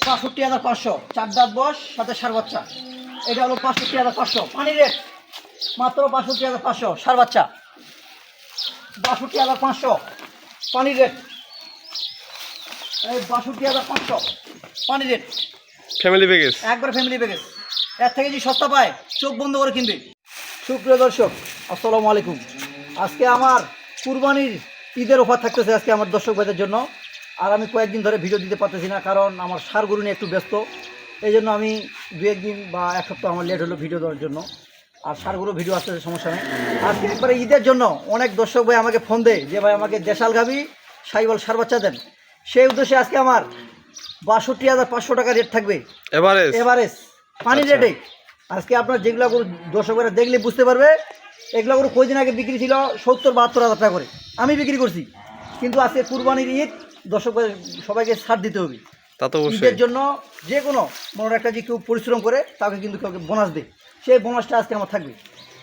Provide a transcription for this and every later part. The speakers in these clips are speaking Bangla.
৬৫,৫০০, 4 দাঁত বয়স, সাথে ষাঁড় বাচ্চা। এটা হলো ৬৫,৫০০ পানি রেট, মাত্র ৬৫,৫০০ ষাঁড় বাচ্চা। ৬২,৫০০ পানি রেট, এই ৬২,৫০০ পানি রেট, ফ্যামিলি প্যাকেজ, একবার ফ্যামিলি প্যাকেজ। এর থেকে যদি সস্তা পায় চোখ বন্ধ করে কিনবে। সুপ্রিয় দর্শক, আসসালামু আলাইকুম। আজকে আমার কুরবানির ঈদের অফার থাকতেছে আজকে আমার দর্শক ভাইদের জন্য। আর আমি কয়েকদিন ধরে ভিডিও দিতে পারতেছি না, কারণ আমার ষাঁড় গরু নিয়ে একটু ব্যস্ত। এই জন্য আমি 2-1 দিন বা 1 সপ্তাহ আমার লেট হলো ভিডিও দেওয়ার জন্য। আর ষাঁড় গরু ভিডিও আসতেছে, সমস্যা নেই। আজকে একবারে ঈদের জন্য অনেক দর্শক ভাই আমাকে ফোন দেয় যে ভাই আমাকে দেশাল গাভী সাইওয়াল ষাঁড় বাচ্চা দেন। সেই উদ্দেশ্যে আজকে আমার ৬২,৫০০ টাকা রেট থাকবে, এভারেজ পানি রেটে। আজকে আপনার যেগুলো গরু দর্শকরা দেখলে বুঝতে পারবে, এগুলো গরু কয়েকদিন আগে বিক্রি ছিল ৭০-৭২ হাজার টাকা করে, আমি বিক্রি করছি। কিন্তু আজকে কুরবানির ঈদ, দর্শক সবাইকে ছাড় দিতে হবে। ঈদের জন্য যে কোনো মনে একটা যে কেউ পরিশ্রম করে তাকে কিন্তু কাউকে বোনাস দেয়, সেই বোনাসটা আজকে আমার থাকবে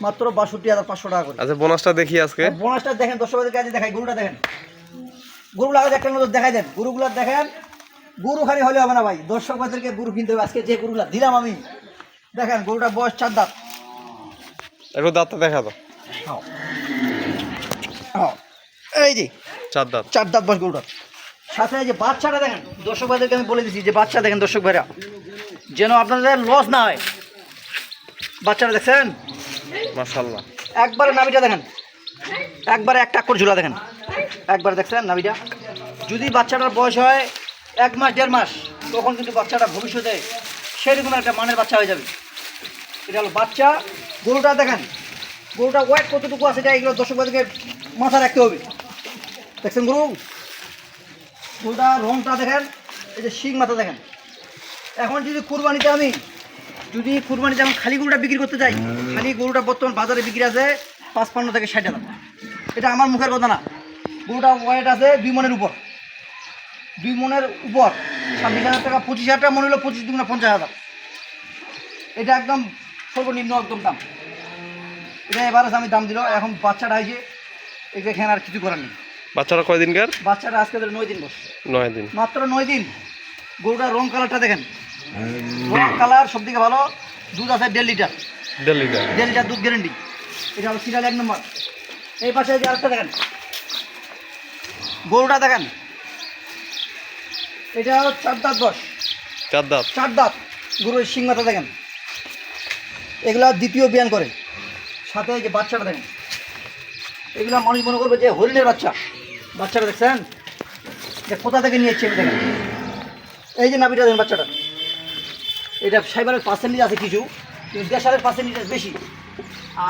মাত্র ৬২,৫০০ টাকা করে। আচ্ছা, বোনাসটা দেখি আজকে। বোনাসটা দেখেন দর্শকদের কাছে, দেখাই গরুটা দেখেন, গরুগুলো আগে একটা নজর দেখাই দেন, গরুগুলো দেখেন। গরু খালি হলে হবে না ভাই, দর্শক ভাইদেরকে গরু কিনতে হবে। আজকে যে গরুগুলা দিলাম আমি, দেখেন গরুটার বয়স 4 দাঁত। একটু দাঁতটা দেখা দাও। এই যে 4 দাঁত, 4 দাঁত বয়স গরুটার। সাথে এই যে বাচ্চাটা দেখেন, দর্শক ভাইদেরকে আমি বলে দিচ্ছি যে বাচ্চা দেখেন দর্শক ভাইরা, যেন আপনাদের লস না হয়। বাচ্চাটা দেখছেন মাশাআল্লাহ, একবারে নাভিটা দেখেন, একবারে একটা করে ঝুলা দেখেন, একবারে দেখছেন নাভিটা। যদি বাচ্চাটার বয়স হয় 1 মাস 1.5 মাস, তখন কিন্তু বাচ্চাটা ভবিষ্যতে সেরকম একটা মানের বাচ্চা হয়ে যাবে। এটা হলো বাচ্চা। গরুটা দেখেন, গরুটা ওয়েট কতটুকু আছে, এটা এগুলো দর্শক ভাইদেরকে মাথা রাখতে হবে। দেখছেন গরুটা রংটা দেখেন, এই যে শিং মাথা দেখেন। এখন যদি কুরবানিতে আমি এখন খালি গরুটা বিক্রি করতে চাই, খালি গরুটা বর্তমান বাজারে বিক্রি আছে 55 থেকে 60 হাজার। এটা আমার মুখের কথা না, গরুটা ওয়েট আছে 2 মনের উপর, 2 মনের উপর। 26,000 টাকা, 25,000 টাকা মনে হলো, 25 × 50,000। এটা একদম সর্বনিম্ন একদম দাম। এটা এবারে আমি দাম দিল। এখন বাচ্চাটা হয়েছে, এখানে আর কিছু করার নেই। বাচ্চাটা কয়দিনকার? বাচ্চাটা আজকে 9 দিন বসে, 9 দিন, মাত্র 9 দিন। গরুটার রং কালারটা দেখেন, রং কালার সব থেকে ভালো। দুধ আছে 1.5 লিটার, 1.5 লিটার দুধ গ্যারেন্টি। এটা হলো সিরিয়াল 1 নম্বর। এই পাশে যে আরেকটা দেখেন, গরুটা দেখেন, এটা হলো 4 দাঁত বয়স, 4 দাঁত গরুর শিং মাথা দেখেন। এগুলা দ্বিতীয় বিয়ান করে। সাথে এই যে বাচ্চাটা দেখেন, এগুলো মানুষ মনে করবে যে হরিণের বাচ্চা। বাচ্চাটা দেখছেন যে কোথা থেকে নিয়েছে দেখেন। এই যে নাভিটা দেখেন বাচ্চাটা, এটা সাইবারের পার্সেন্টেজ আছে কিছু, কিন্তু দেশালের পার্সেন্টেজ বেশি।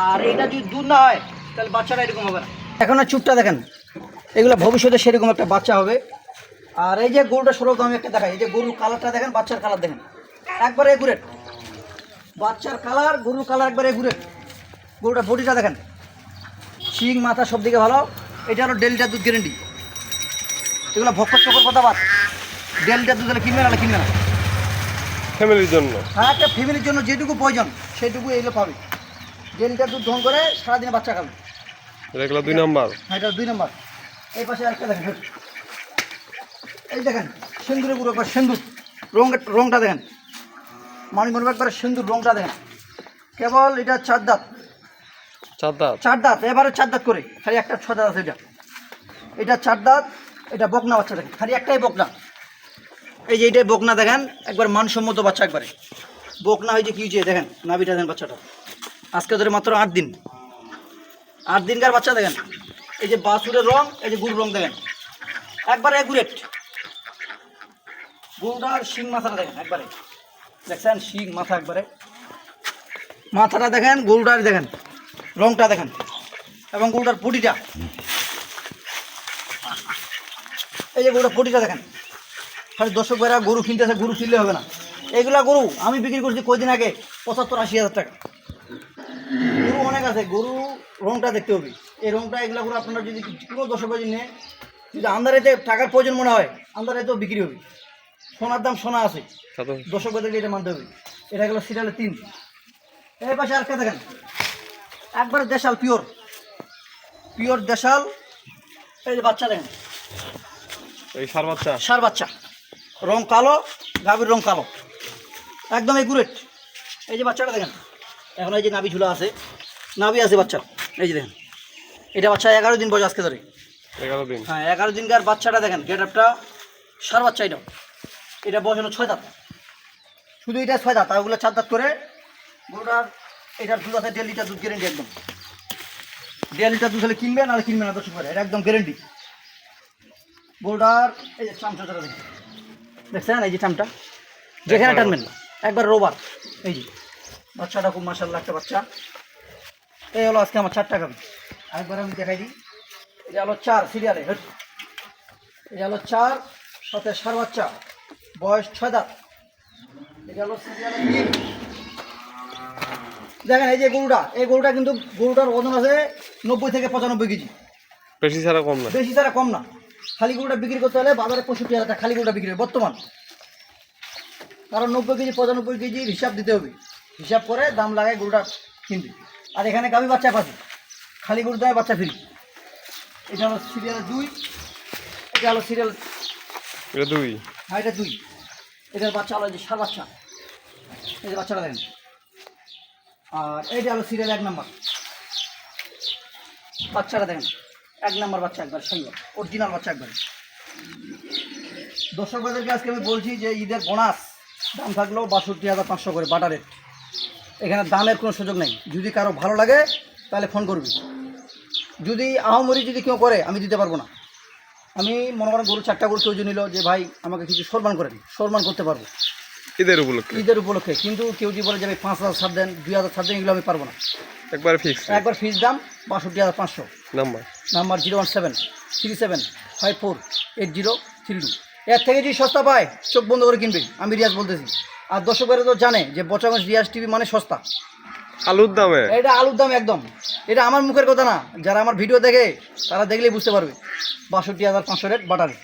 আর এটা যদি দুধ না হয় তাহলে বাচ্চাটা এরকম হবে না। এখন আর চুপটা দেখেন, এগুলো ভবিষ্যতে সেরকম একটা বাচ্চা হবে। আর এই যে গরুটা সরব আমি একটা দেখাই, এই যে গরুর কালারটা দেখেন, বাচ্চার কালার দেখেন, একবারে একুরেট। বাচ্চার কালার, গরুর কালার একবারে একুরেট। গরুটা বডিটা দেখেন, শিং মাথা সব দিকে ভালো। এটা হলো 1.5 লিটার দুধ গ্যারেন্টি। এগুলো ভক্কর চকর কথা বাদ, 1.5 লিটার দুধ হলে কিনবে না, কিনবে না। ফ্যামিলির জন্য, হ্যাঁ, একটা ফ্যামিলির জন্য যেটুকু প্রয়োজন সেইটুকু এগুলো পাবে। 1.5 লিটার দুধ দহন করে সারাদিনে বাচ্চা খাবে। এগুলো 2 নম্বর। হ্যাঁ, এটা 2 নম্বর। এই পাশে আরেকটা দেখেন, এই দেখেন সিন্দুরের গুঁড়ো, একবার সিন্দুর রংটা দেখেন, মানুষ মনে একবার সিন্দুর রংটা দেখেন। কেবল এটা 4 দাঁত, 4 দাঁত এবারে 4 দাঁত করে, খালি একটা 6 দাঁত আছে। এটা 4 দাঁত। এটা বকনা বাচ্চা দেখেন, খালি একটাই বকনা। এই যে এইটাই বকনা দেখেন, একবার মানসম্মত বাচ্চা। একবারে বকনা হয়েছে কি হয়েছে দেখেন, নাভিটা দেখেন বাচ্চাটা। আজকে ধরে মাত্র 8 দিন, 8 দিনকার বাচ্চা দেখেন। এই যে বাছুরের রং, এই যে গরুর রং দেখেন, একবারে একুরেট। গরুটার শিং মাথাটা দেখেন, একবারে দেখছেন শিং মাথা, একবারে মাথাটা দেখেন, গরুটার দেখেন রংটা দেখেন, এবং গরুটার পটিটা, এই যে গরুটার পটিটা দেখেন। খালি দর্শক ভাইরা গরু কিনতেছে, গরু কিনলে হবে না। এইগুলা গরু আমি বিক্রি করছি কয়দিন আগে 75-80 হাজার টাকা। গরু অনেক আছে, গরু রংটা দেখতে হবে। এই রংটা এগুলো গরু আপনারা যদি কোনো দর্শক ভাই নিয়ে যদি আন্দারেতে টাকার প্রয়োজন মনে হয়, আন্দারেতেও বিক্রি হবে। সোনার দাম সোনা আছে, দর্শক ভাইদেরকে এটা মানতে হবে। এটা গেলো সিরিয়ালে 3। এই পাশে আরেকটা দেখেন, একবারে দেশাল, পিওর দেশাল। এই যে বাচ্চা দেখেন, এই ষাঁড় বাচ্চা, ষাঁড় বাচ্চা রং কালো, গাভীর রং কালো, একদম একুরেট। এই যে বাচ্চাটা দেখেন, এখন এই যে নাভি ঝুলা আছে, নাভি আছে বাচ্চা, এই যে দেখেন, এটা বাচ্চা 11 দিন বয়স আজকে ধরে। 11 দিন। হ্যাঁ 11 দিনকার বাচ্চাটা দেখেন, গেট আপটা সার বাচ্চা। এটা বয়স হলো 6 দাঁত, শুধু এটা 6 দাঁত, আর ওগুলো 4 দাঁত করে। গরুটার এটার দুধ আছে 1.5 লিটার দুধ গ্যারেন্টি, একদম 1.5 লিটার দুধ হলে কিনবে, নাহলে কিনবে না, দর্শক ভাই, এটা একদম গ্যারেন্টি। গরুটার এই যে চামচাটা দেখছেন, এই যে চামটা যেখানে টানবেন একবার রোবার। এই যে বাচ্চাটা খুব মাশাআল্লাহ একটা বাচ্চা। এই হলো আজকে আমার 4টা গাভী। আরেকবার আমি দেখাই দিই, এটা হলো 4 সিরিয়ালে, এটা হলো 4 সাথে সার বাচ্চা, বয়স 6 দাঁত। এটা হলো সিরিয়ালে 3। দেখেন এই যে গরুটা, এই গরুটা কিন্তু গরুটার ওজন আছে 90 থেকে 95 কেজি, বেশি ছাড়া কম না। বেশি ছাড়া কম না। খালি গরুটা বিক্রি করতে হলে বাজারে 65,000 টাকা খালি গরুটা বিক্রি হয় বর্তমান, কারণ 90 কেজি 95 কেজির হিসাব দিতে হবে, হিসাব করে দাম লাগায় গরুটা কিনবে। আর এখানে গাভী বাচ্চা পাচ্ছি, খালি গরু দেয় বাচ্চা ফ্রি। এটা হলো সিরিয়াল 2, এটা হলো সিরিয়াল, এটা 2। হ্যাঁ এটা 2। এটার বাচ্চা হলো যে সার বাচ্চা, এই যে বাচ্চাটা দেখেন। আর এইটা হলো সিরিয়াল 1 নাম্বার, বাচ্চাটা দেখেন 1 নাম্বার বাচ্চা, একবার সেই অরিজিনাল বাচ্চা একবার। দর্শকদেরকে আজকে আমি বলছি যে ঈদের বোনাস দাম থাকলো 62,500 করে বাটার রেট। এখানে দামের কোনো সুযোগ নেই। যদি কারো ভালো লাগে তাহলে ফোন করবি, যদি আহমরি যদি কেউ করে আমি দিতে পারবো না। আমি মনে করেন গরু 4টা গরু কেউ নিল যে ভাই আমাকে কিছু সম্মান করেন, সম্মান করতে পারবো ঈদের উপলক্ষে। ঈদের উপলক্ষে। কিন্তু কেউ যদি বলে যে ভাই 5,000 ছাড় দেন, 2,000 ছাড় দেন, এগুলো আমি পারবো না। একবার ফিক্স। একবার ফিস দাম 62,500। Number number 01737548032। এর থেকে যদি সস্তা পায় চোখ বন্ধ করে কিনবে, আমি রিয়াজ বলতেছি। আর দর্শকেরা তো জানে যে বচাগঞ্জ রিয়াজ টিভি মানে সস্তা। আলুর দামে এটা আলুর দাম একদম, এটা আমার মুখের কথা না, যারা আমার ভিডিও দেখে তারা দেখলেই বুঝতে পারবে। 62,500 রেট বাটার রেট।